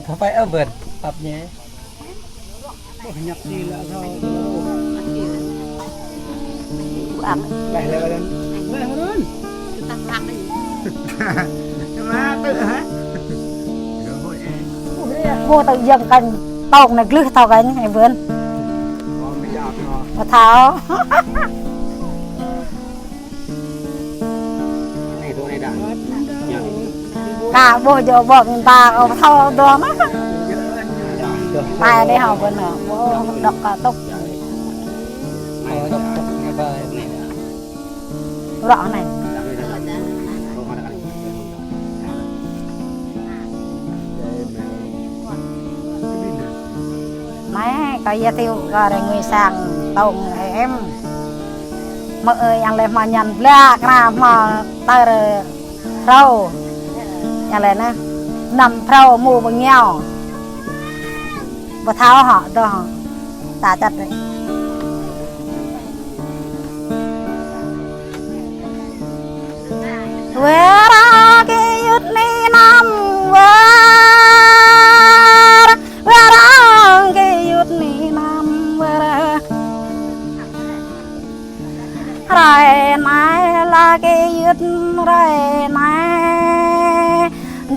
Thằng phải ở vườn tập nhé nhặt gì là sao lại lên lại hơn tăng tăng đi mà tự hả vô tự dừng cần tông này lướt tao cái này vườn mà tháo này tôi này đã cả bộ giờ bọn người ta có thao đó mắt tài đây học vườn ở đọc cả tốc rõ này mấy cái gia tiêu rồi người sang tông em mà ơi anh lên mà nhận ra cái mà tơ râu anh lên nè nằm râu mù bằng nhau và tháo họ đó tả chặt đấy về ra cái yết ni nam về ra cái yết ni nam về rồi này là cái yết rồi này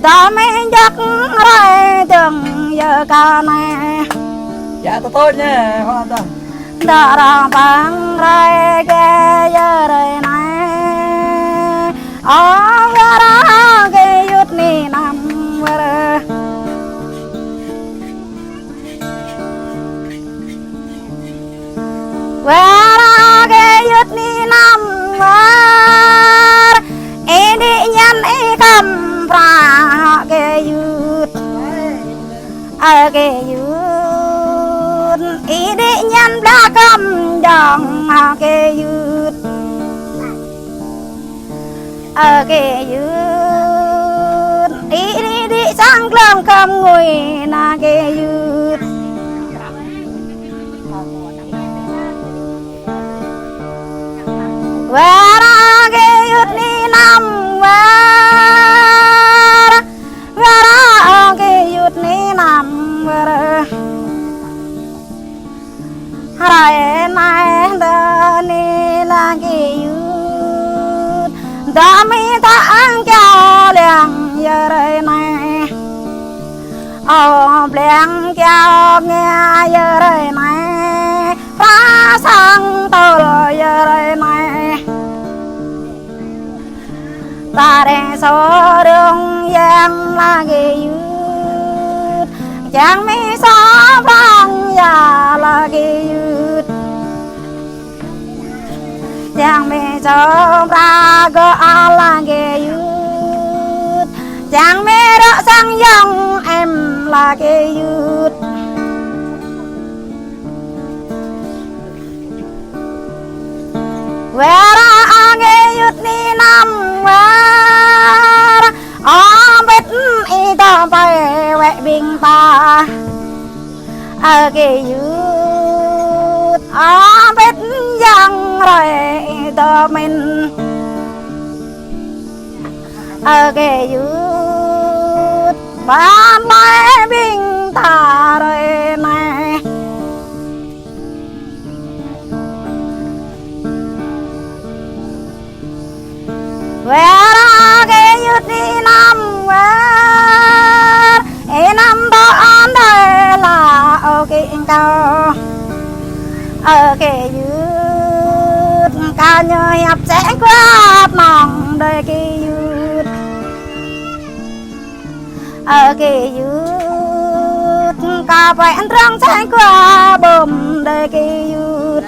ta mới chắc rồi từng giờ cả này dạ tôi nha hoa ta đã ra bằng rồi cái giờ rồi này ở ra cái yết ni nam về ra cái yết ni nam về đi nhân cầm ra cái yết ở cái yết đi nhân đã cầm đằng cái yết ở cái yết đi sang làm cầm ngồi na cái yết về ra cái yết ni nam về ra cái yết ni nam về ra này ta ni là cái yết ta mi ta ăn cho liền giờ đây này liền cho nghe giờ đây này phá sang tôi giờ đây này ta đang số đường giang là cái yết chẳng mi số vang già là cái yết chẳng mi số ra có là cái yết chẳng mi đó sang dòng em là cái yết về ra cái yết ni nam về biết y ta phải vẽ bình ta ở cái yết biết giang rồi ta mình ở cái yết bán vẽ bình ta rồi này về ra cái yết ni nam về năm đó ăn đây là ở cái cao ở cái yết cao nhờ hiệp sẽ quát nòng đây cái yết ở cái yết cả vẹn răng sẽ qua bùm đây cái yết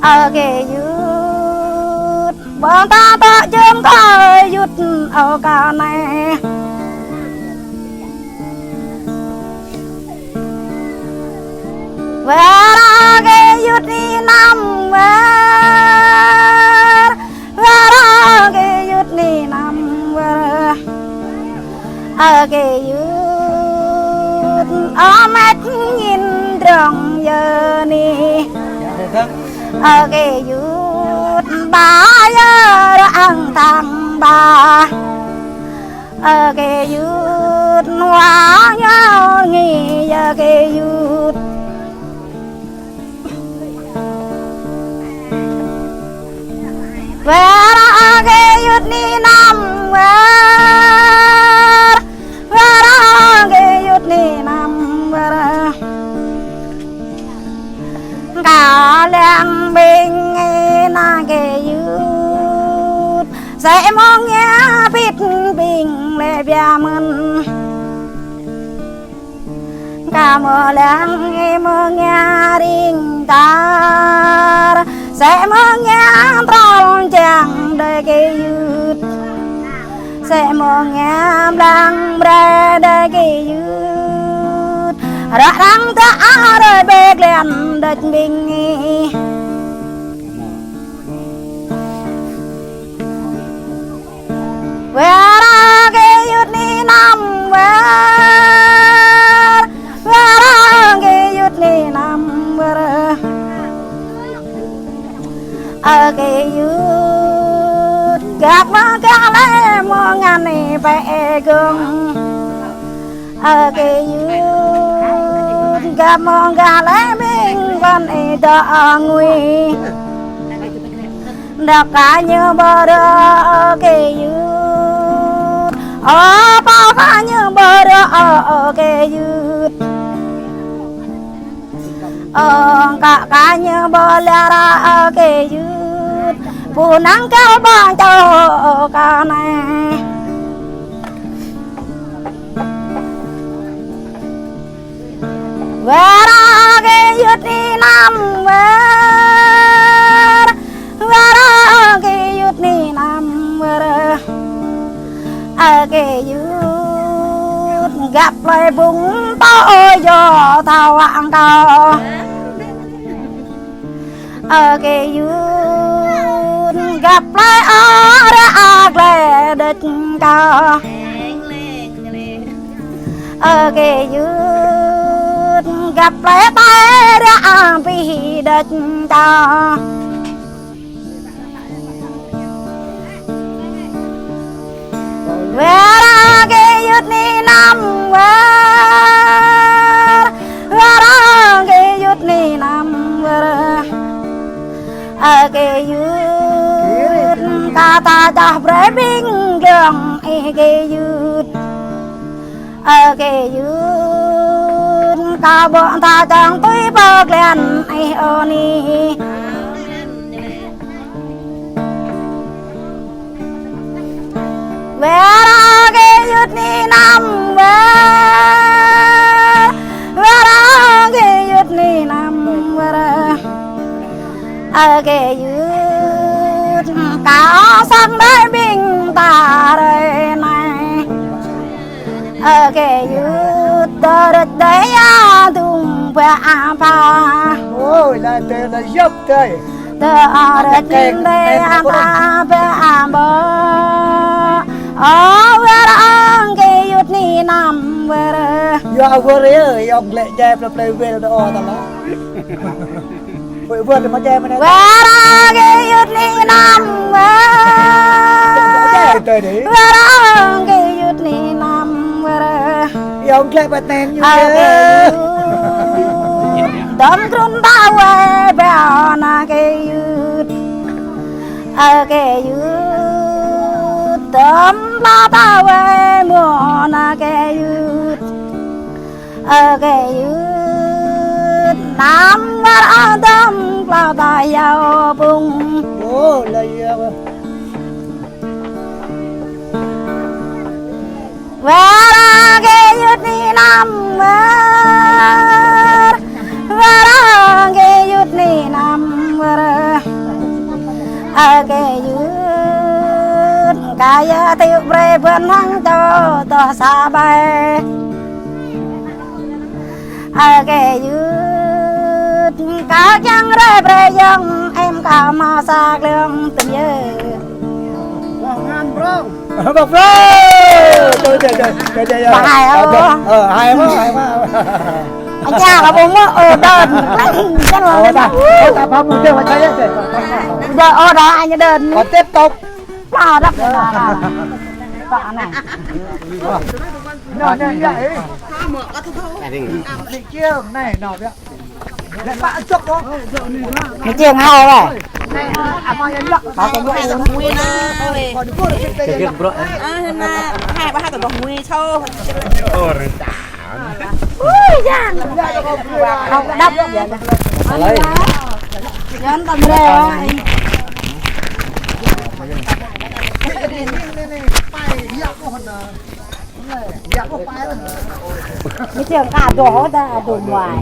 ở cái yết bọn ta ta chấm coi yết ở cả này về ra cái yết ni nam về ra cái yết ni nam về ở cái yết ở mắt nhìn rong giờ ni ở cái yết bà ăn thằng bà cái yut hoa nhau nghỉ cái yut về cái yut ni nam về cái yut ni nam cả làng bình na cái yut sẽ mong nghe biết bình lệ bia mình cả mơ làng mơ nghe đình ta sẽ mơ nghe tròn chàng đời cái yut sẽ mơ nghe làng bre đời cái yut ra đăng ta đời bê lên đất bình Vera ke yut ni nam vera ke yut ni nam vera ke yut gặp mà cả lẽ mong ngàn này phải gương ke yut gặp mong cả lẽ mình vẫn đỡ nguy đặc cả như bờ đỡ ke yut bao cả như bờ đỡ cái yut cả như bờ ra cái yut phụ nắng cao bằng cho cả này về ra cái yut đi nam về ra cái yut đi nam về cái yut gặp lại vùng to gió thao hoàng cao cái yut gặp lại ở đây đất cao cái yut gặp lại tay ra vì đất cao Vera ke yut ni nam vera ke yut ni nam vera ke yut kata dah berbing gang ke yut ka bon ta chang tui bạc lên oni Vera ke yut ni nam vera ke yut ni nam vera ke yut cả sang đây bình ta đây này ke yut đất đấy tung về apa Ôi là trời là dốc trời đất đấy ta về apa vera ke yut ni nam vera Yo vừa rồi ông lệ chạy play về đó o tao vừa mà chạy mà vera ke yut ni nam vera ke yut ni nam vera ông chạy bật đèn như thế đâm run ta về bèo na ke yut đâm la ta về mùa na ke yut nam vera đâm la ta yao bung Ồ là vera ke yut ni nam vera ke yut ni nam vera ke yut kaya tiêu bre bên hang to sa bay ke yut cả chăng bre dân em cả mà xa lương tình yêu Ngan bro Bọc bro Trời Bài hai mà anh cha là bố mơ đơn chắc là Ồ ta phá một chơi mà chơi hết rồi. giờ đó anh đơn Còn tiếp tục. lo đắp là vợ này Nhỏ này vậy. Này đi. Đi kia này nọ vậy. Lại bạn chọc đó. cái chiêng hai này Này à mà nhân lắc. có cái mũi nguyên ơi Còn cô được cái Cái bro. mà hai ba tụi nguyên sâu ui da không đắp vậy Lấy. nhân tầm rè cái chiêng cả đổ ra đổ ngoài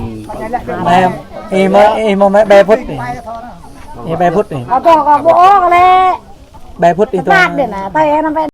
Này em mấy 3 phút đi. Em 3 phút đi. có bố cái này 3 phút đi thôi. phát để là tay nó phải